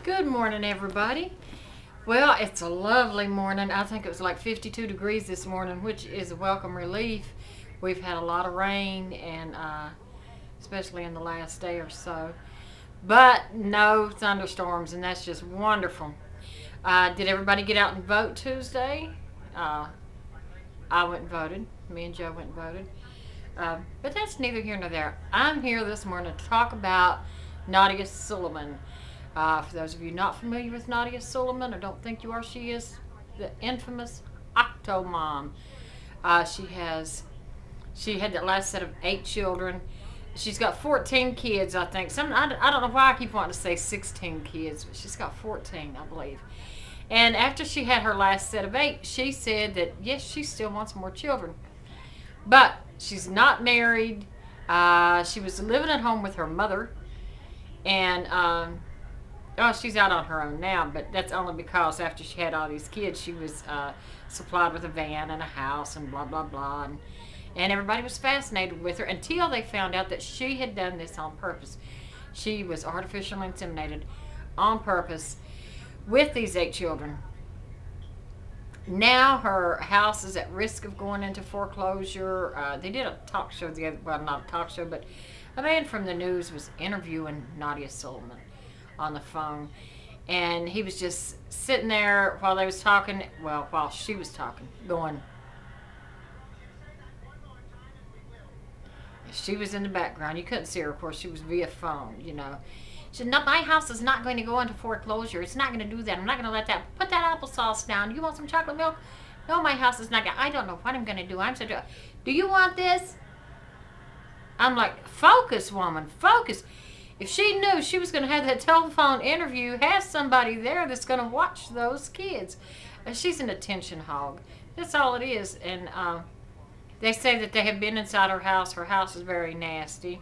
Good morning, everybody. Well, it's a lovely morning. I think it was like 52 degrees this morning, which is a welcome relief. We've had a lot of rain, and especially in the last day or so. But no thunderstorms, and that's just wonderful. Did everybody get out and vote Tuesday? Uh, I went and voted. Me and Joe went and voted. But that's neither here nor there. I'm here this morning to talk about Nadia Suleiman. For those of you not familiar with Nadia Suleiman, or don't think you are, she is the infamous Octo Mom. She had that last set of 8 children. She's got 14 kids, I think. I don't know why I keep wanting to say 16 kids, but she's got 14, I believe. And after she had her last set of 8, she said that yes, she still wants more children, but she's not married. She was living at home with her mother, and she's out on her own now, but that's only because after she had all these kids, she was supplied with a van and a house and blah, blah, blah. And everybody was fascinated with her until they found out that she had done this on purpose. She was artificially inseminated on purpose with these 8 children. Now her house is at risk of going into foreclosure. They did a talk show not a talk show, but a man from the news was interviewing Nadia Suleiman on the phone, and he was just sitting there while they was talking, while she was talking, going, she was in the background. You couldn't see her, of course. She was via phone, She said, no, my house is not going to go into foreclosure. It's not going to do that. I'm not going to let that. Put that applesauce down. You want some chocolate milk? No, my house is not going to. I don't know what I'm going to do. I'm so. Do you want this? I'm like, focus, woman, focus. If she knew she was going to have that telephone interview, have somebody there that's going to watch those kids. She's an attention hog. That's all it is. And they say that they have been inside her house. Her house is very nasty.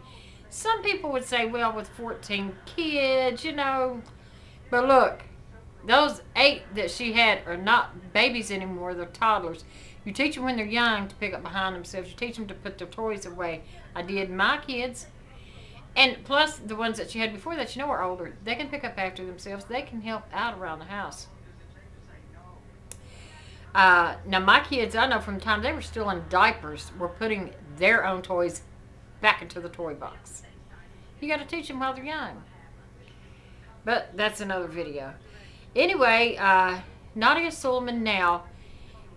Some people would say, well, with 14 kids, But look, those 8 that she had are not babies anymore. They're toddlers. You teach them when they're young to pick up behind themselves. You teach them to put their toys away. I did my kids. And plus, the ones that she had before that, are older. They can pick up after themselves. They can help out around the house. Now, my kids, I know from the time they were still in diapers, were putting their own toys back into the toy box. You got to teach them while they're young. But that's another video. Anyway, Nadia Suleiman now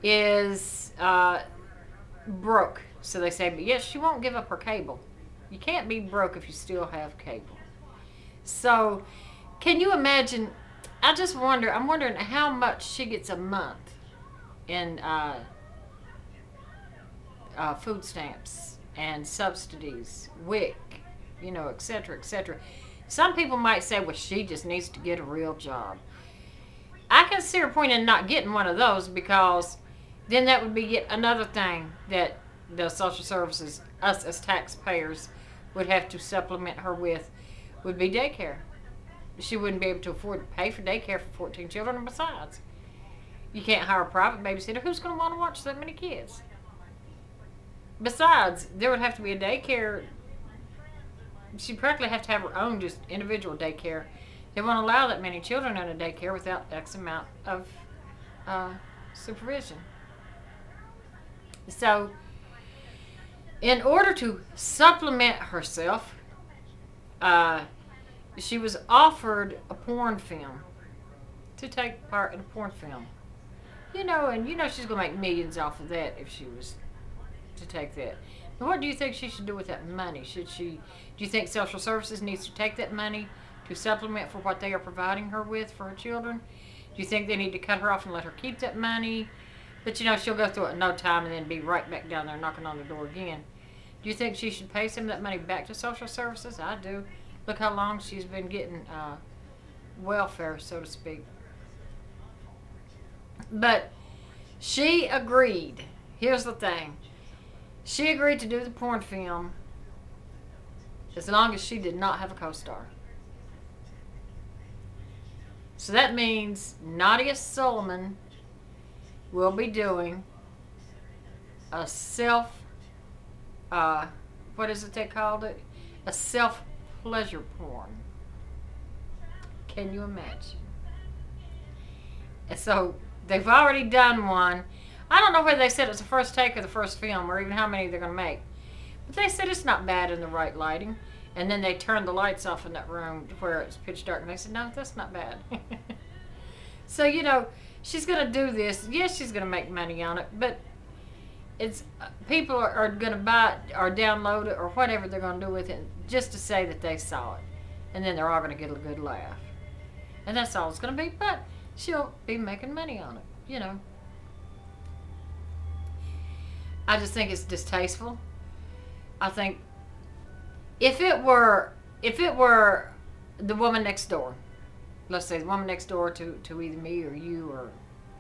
is broke, so they say. But yes, she won't give up her cable. You can't be broke if you still have cable. So, can you imagine? I'm wondering how much she gets a month in food stamps and subsidies, WIC, et cetera, et cetera. Some people might say, well, she just needs to get a real job. I can see her point in not getting one of those, because then that would be yet another thing that the social services, us as taxpayers, would have to supplement her with, would be daycare. She wouldn't be able to afford to pay for daycare for 14 children. And besides, you can't hire a private babysitter. Who's going to want to watch that many kids? Besides, there would have to be a daycare. She'd practically have to have her own just individual daycare. They won't allow that many children in a daycare without X amount of supervision. So, in order to supplement herself, she was offered a porn film, to take part in a porn film. And she's going to make millions off of that if she was to take that. Now, what do you think she should do with that money? Do you think social services needs to take that money to supplement for what they are providing her with for her children? Do you think they need to cut her off and let her keep that money? But she'll go through it in no time and then be right back down there knocking on the door again. Do you think she should pay some of that money back to social services? I do. Look how long she's been getting welfare, so to speak. But she agreed. Here's the thing. She agreed to do the porn film as long as she did not have a co-star. So that means Nadia Suleiman will be doing a what is it they called it? A self-pleasure porn. Can you imagine? And so they've already done one. I don't know whether they said it's the first take or the first film or even how many they're going to make. But they said it's not bad in the right lighting. And then they turned the lights off in that room where it's pitch dark. And they said, no, that's not bad. So, you know, she's going to do this. Yes, she's going to make money on it. But it's people are going to buy it or download it or whatever they're going to do with it just to say that they saw it. And then they're all going to get a good laugh. And that's all it's going to be. But she'll be making money on it, you know. I just think it's distasteful. I think if it were the woman next door, let's say the woman next door to either me or you or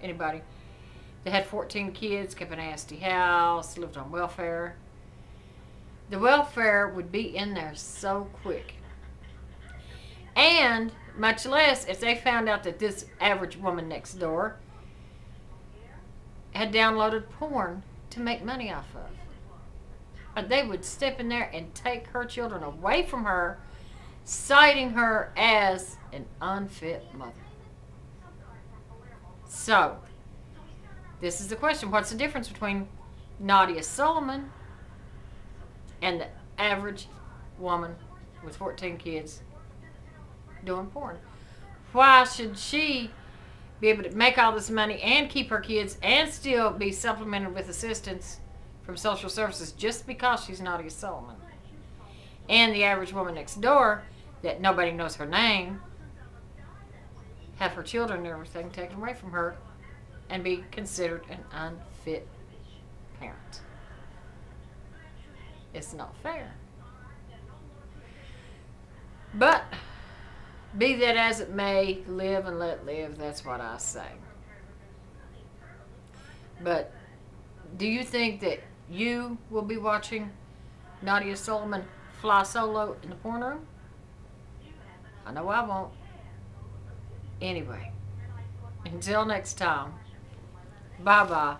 anybody, that had 14 kids, kept a nasty house, lived on welfare, the welfare would be in there so quick. And much less if they found out that this average woman next door had downloaded porn to make money off of. They would step in there and take her children away from her, citing her as an unfit mother. So, this is the question. What's the difference between Nadia Solomon and the average woman with 14 kids doing porn? Why should she be able to make all this money and keep her kids and still be supplemented with assistance from social services just because she's Nadia Solomon? And the average woman next door that nobody knows her name have her children and everything taken away from her and be considered an unfit parent. It's not fair. But be that as it may, live and let live, that's what I say. But do you think that you will be watching Nadia Solomon fly solo in the porn room? I know I won't. Anyway, until next time, bye-bye.